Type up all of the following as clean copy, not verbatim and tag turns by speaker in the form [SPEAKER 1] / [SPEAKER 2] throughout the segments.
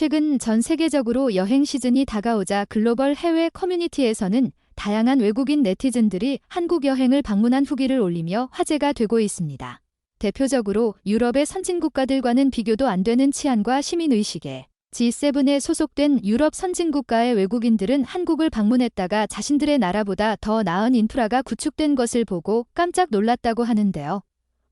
[SPEAKER 1] 최근 전 세계적으로 여행 시즌이 다가오자 글로벌 해외 커뮤니티에서는 다양한 외국인 네티즌들이 한국 여행을 방문한 후기를 올리며 화제가 되고 있습니다. 대표적으로 유럽의 선진국가들과는 비교도 안 되는 치안과 시민의식에 G7에 소속된 유럽 선진국가의 외국인들은 한국을 방문했다가 자신들의 나라보다 더 나은 인프라가 구축된 것을 보고 깜짝 놀랐다고 하는데요.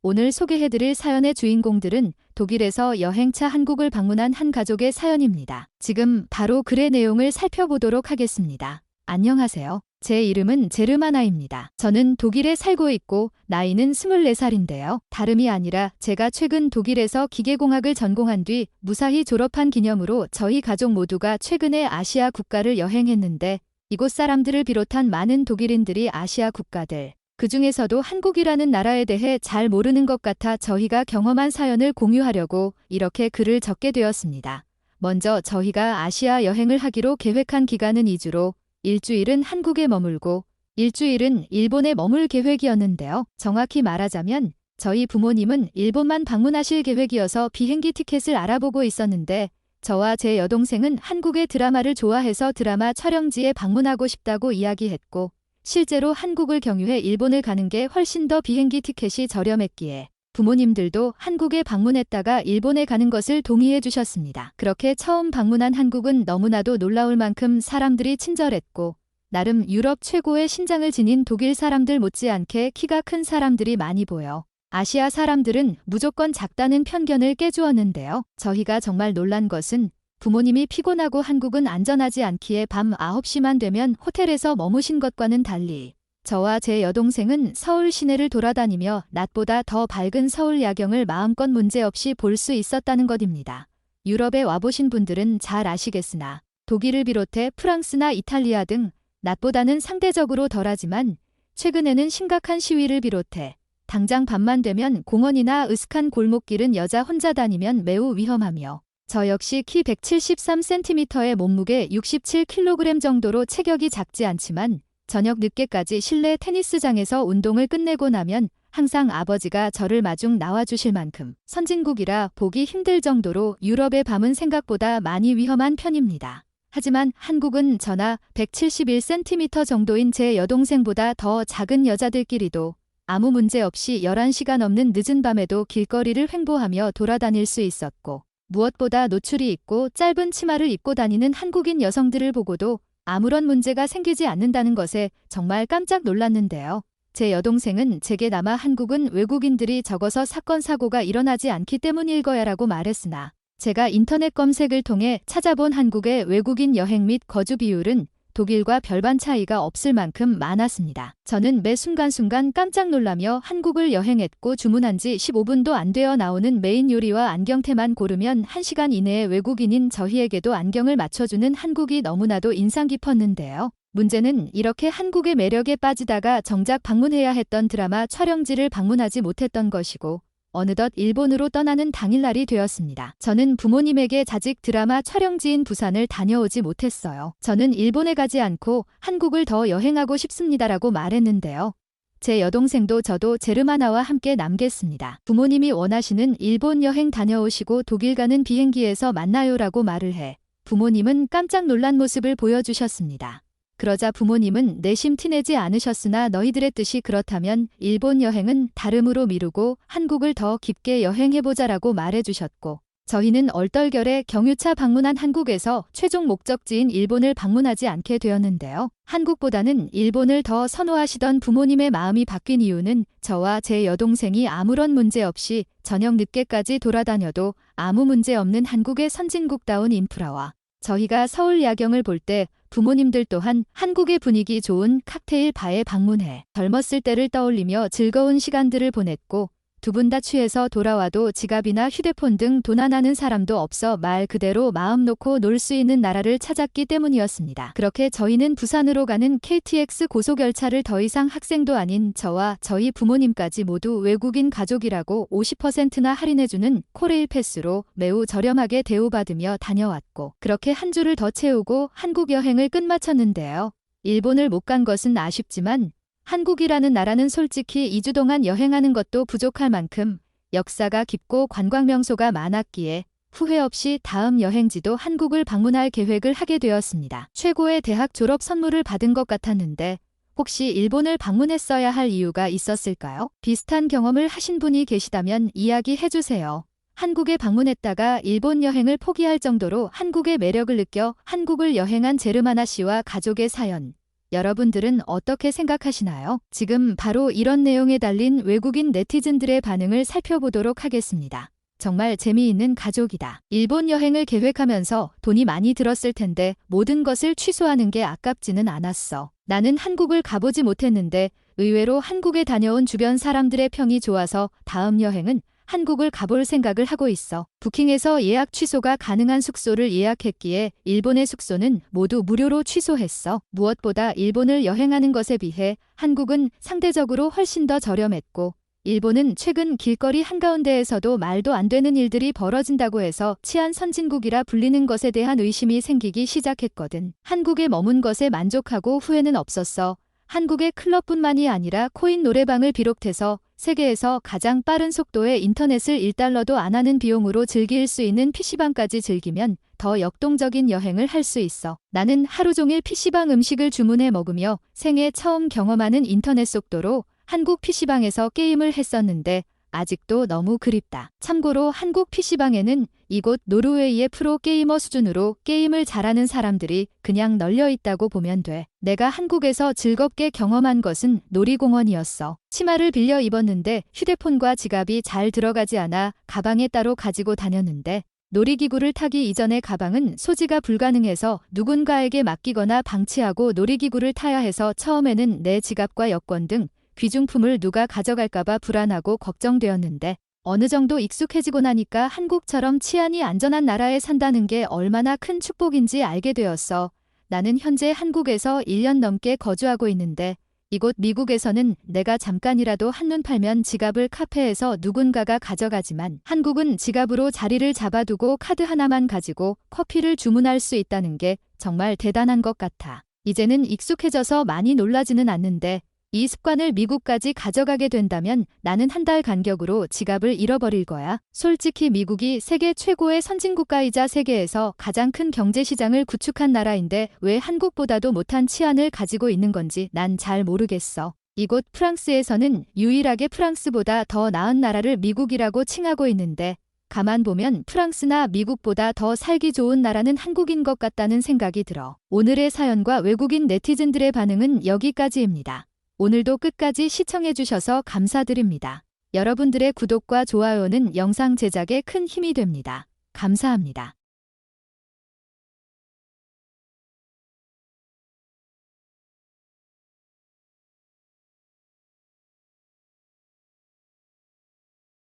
[SPEAKER 1] 오늘 소개해드릴 사연의 주인공들은 독일에서 여행차 한국을 방문한 한 가족의 사연입니다. 지금 바로 글의 내용을 살펴보도록 하겠습니다. 안녕하세요. 제 이름은 제르마나입니다. 저는 독일에 살고 있고 나이는 24살인데요. 다름이 아니라 제가 최근 독일에서 기계공학을 전공한 뒤 무사히 졸업한 기념으로 저희 가족 모두가 최근에 아시아 국가를 여행했는데 이곳 사람들을 비롯한 많은 독일인들이 아시아 국가들, 그 중에서도 한국이라는 나라에 대해 잘 모르는 것 같아 저희가 경험한 사연을 공유하려고 이렇게 글을 적게 되었습니다. 먼저 저희가 아시아 여행을 하기로 계획한 기간은 2주로 일주일은 한국에 머물고 일주일은 일본에 머물 계획이었는데요. 정확히 말하자면 저희 부모님은 일본만 방문하실 계획이어서 비행기 티켓을 알아보고 있었는데 저와 제 여동생은 한국의 드라마를 좋아해서 드라마 촬영지에 방문하고 싶다고 이야기했고 실제로 한국을 경유해 일본을 가는 게 훨씬 더 비행기 티켓이 저렴했기에 부모님들도 한국에 방문했다가 일본에 가는 것을 동의해 주셨습니다. 그렇게 처음 방문한 한국은 너무나도 놀라울 만큼 사람들이 친절했고 나름 유럽 최고의 신장을 지닌 독일 사람들 못지않게 키가 큰 사람들이 많이 보여 아시아 사람들은 무조건 작다는 편견을 깨주었는데요. 저희가 정말 놀란 것은 부모님이 피곤하고 한국은 안전하지 않기에 밤 9시만 되면 호텔에서 머무신 것과는 달리 저와 제 여동생은 서울 시내를 돌아다니며 낮보다 더 밝은 서울 야경을 마음껏 문제없이 볼 수 있었다는 것입니다. 유럽에 와보신 분들은 잘 아시겠으나 독일을 비롯해 프랑스나 이탈리아 등 낮보다는 상대적으로 덜하지만 최근에는 심각한 시위를 비롯해 당장 밤만 되면 공원이나 으슥한 골목길은 여자 혼자 다니면 매우 위험하며 저 역시 키 173cm에 몸무게 67kg 정도로 체격이 작지 않지만 저녁 늦게까지 실내 테니스장에서 운동을 끝내고 나면 항상 아버지가 저를 마중 나와주실 만큼 선진국이라 보기 힘들 정도로 유럽의 밤은 생각보다 많이 위험한 편입니다. 하지만 한국은 저나 171cm 정도인 제 여동생보다 더 작은 여자들끼리도 아무 문제 없이 11시가 넘는 늦은 밤에도 길거리를 횡보하며 돌아다닐 수 있었고 무엇보다 노출이 있고 짧은 치마를 입고 다니는 한국인 여성들을 보고도 아무런 문제가 생기지 않는다는 것에 정말 깜짝 놀랐는데요. 제 여동생은 제게 남아 한국은 외국인들이 적어서 사건 사고가 일어나지 않기 때문일 거야라고 말했으나 제가 인터넷 검색을 통해 찾아본 한국의 외국인 여행 및 거주 비율은 독일과 별반 차이가 없을 만큼 많았습니다. 저는 매 순간순간 깜짝 놀라며 한국을 여행했고 주문한 지 15분도 안 되어 나오는 메인 요리와 안경테만 고르면 1시간 이내에 외국인인 저희에게도 안경을 맞춰주는 한국이 너무나도 인상 깊었는데요. 문제는 이렇게 한국의 매력에 빠지다가 정작 방문해야 했던 드라마 촬영지를 방문하지 못했던 것이고 어느덧 일본으로 떠나는 당일날이 되었습니다. 저는 부모님에게 자직 드라마 촬영지인 부산을 다녀오지 못했어요. 저는 일본에 가지 않고 한국을 더 여행하고 싶습니다라고 말했는데요. 제 여동생도 저도 제르마나와 함께 남겠습니다. 부모님이 원하시는 일본 여행 다녀오시고 독일 가는 비행기에서 만나요라고 말을 해 부모님은 깜짝 놀란 모습을 보여주셨습니다. 그러자 부모님은 내심 티내지 않으셨으나 너희들의 뜻이 그렇다면 일본 여행은 다름으로 미루고 한국을 더 깊게 여행해보자라고 말해주셨고 저희는 얼떨결에 경유차 방문한 한국에서 최종 목적지인 일본을 방문하지 않게 되었는데요. 한국보다는 일본을 더 선호하시던 부모님의 마음이 바뀐 이유는 저와 제 여동생이 아무런 문제 없이 저녁 늦게까지 돌아다녀도 아무 문제 없는 한국의 선진국다운 인프라와 저희가 서울 야경을 볼 때 부모님들 또한 한국의 분위기 좋은 칵테일 바에 방문해 젊었을 때를 떠올리며 즐거운 시간들을 보냈고 두 분 다 취해서 돌아와도 지갑이나 휴대폰 등 돈 하나는 사람도 없어 말 그대로 마음 놓고 놀 수 있는 나라를 찾았기 때문이었습니다. 그렇게 저희는 부산으로 가는 KTX 고속열차를 더 이상 학생도 아닌 저와 저희 부모님까지 모두 외국인 가족이라고 50%나 할인해주는 코레일 패스로 매우 저렴하게 대우받으며 다녀왔고 그렇게 한 주를 더 채우고 한국 여행을 끝마쳤는데요. 일본을 못 간 것은 아쉽지만 한국이라는 나라는 솔직히 2주 동안 여행하는 것도 부족할 만큼 역사가 깊고 관광명소가 많았기에 후회 없이 다음 여행지도 한국을 방문할 계획을 하게 되었습니다. 최고의 대학 졸업 선물을 받은 것 같았는데 혹시 일본을 방문했어야 할 이유가 있었을까요? 비슷한 경험을 하신 분이 계시다면 이야기해 주세요. 한국에 방문했다가 일본 여행을 포기할 정도로 한국의 매력을 느껴 한국을 여행한 제르마나 씨와 가족의 사연. 여러분들은 어떻게 생각하시나요? 지금 바로 이런 내용에 달린 외국인 네티즌들의 반응을 살펴보도록 하겠습니다. 정말 재미있는 가족이다. 일본 여행을 계획하면서 돈이 많이 들었을 텐데 모든 것을 취소하는 게 아깝지는 않았어. 나는 한국을 가보지 못했는데 의외로 한국에 다녀온 주변 사람들의 평이 좋아서 다음 여행은 한국을 가볼 생각을 하고 있어. 부킹에서 예약 취소가 가능한 숙소를 예약했기에 일본의 숙소는 모두 무료로 취소했어. 무엇보다 일본을 여행하는 것에 비해 한국은 상대적으로 훨씬 더 저렴했고 일본은 최근 길거리 한가운데에서도 말도 안 되는 일들이 벌어진다고 해서 치안 선진국이라 불리는 것에 대한 의심이 생기기 시작했거든. 한국에 머문 것에 만족하고 후회는 없었어. 한국의 클럽뿐만이 아니라 코인 노래방을 비롯해서 세계에서 가장 빠른 속도의 인터넷을 1달러도 안 하는 비용으로 즐길 수 있는 PC방까지 즐기면 더 역동적인 여행을 할 수 있어. 나는 하루 종일 PC방 음식을 주문해 먹으며 생애 처음 경험하는 인터넷 속도로 한국 PC방에서 게임을 했었는데 아직도 너무 그립다. 참고로 한국 PC방에는 이곳 노르웨이의 프로 게이머 수준으로 게임을 잘하는 사람들이 그냥 널려 있다고 보면 돼. 내가 한국에서 즐겁게 경험한 것은 놀이공원이었어. 치마를 빌려 입었는데 휴대폰과 지갑이 잘 들어가지 않아 가방에 따로 가지고 다녔는데 놀이기구를 타기 이전의 가방은 소지가 불가능해서 누군가에게 맡기거나 방치하고 놀이기구를 타야 해서 처음에는 내 지갑과 여권 등 귀중품을 누가 가져갈까봐 불안하고 걱정되었는데 어느 정도 익숙해지고 나니까 한국처럼 치안이 안전한 나라에 산다는 게 얼마나 큰 축복인지 알게 되었어. 나는 현재 한국에서 1년 넘게 거주하고 있는데 이곳 미국에서는 내가 잠깐이라도 한눈 팔면 지갑을 카페에서 누군가가 가져가지만 한국은 지갑으로 자리를 잡아두고 카드 하나만 가지고 커피를 주문할 수 있다는 게 정말 대단한 것 같아. 이제는 익숙해져서 많이 놀라지는 않는데 이 습관을 미국까지 가져가게 된다면 나는 한 달 간격으로 지갑을 잃어버릴 거야. 솔직히 미국이 세계 최고의 선진국가이자 세계에서 가장 큰 경제시장을 구축한 나라인데 왜 한국보다도 못한 치안을 가지고 있는 건지 난 잘 모르겠어. 이곳 프랑스에서는 유일하게 프랑스보다 더 나은 나라를 미국이라고 칭하고 있는데 가만 보면 프랑스나 미국보다 더 살기 좋은 나라는 한국인 것 같다는 생각이 들어. 오늘의 사연과 외국인 네티즌들의 반응은 여기까지입니다. 오늘도 끝까지 시청해주셔서 감사드립니다. 여러분들의 구독과 좋아요는 영상 제작에 큰 힘이 됩니다. 감사합니다.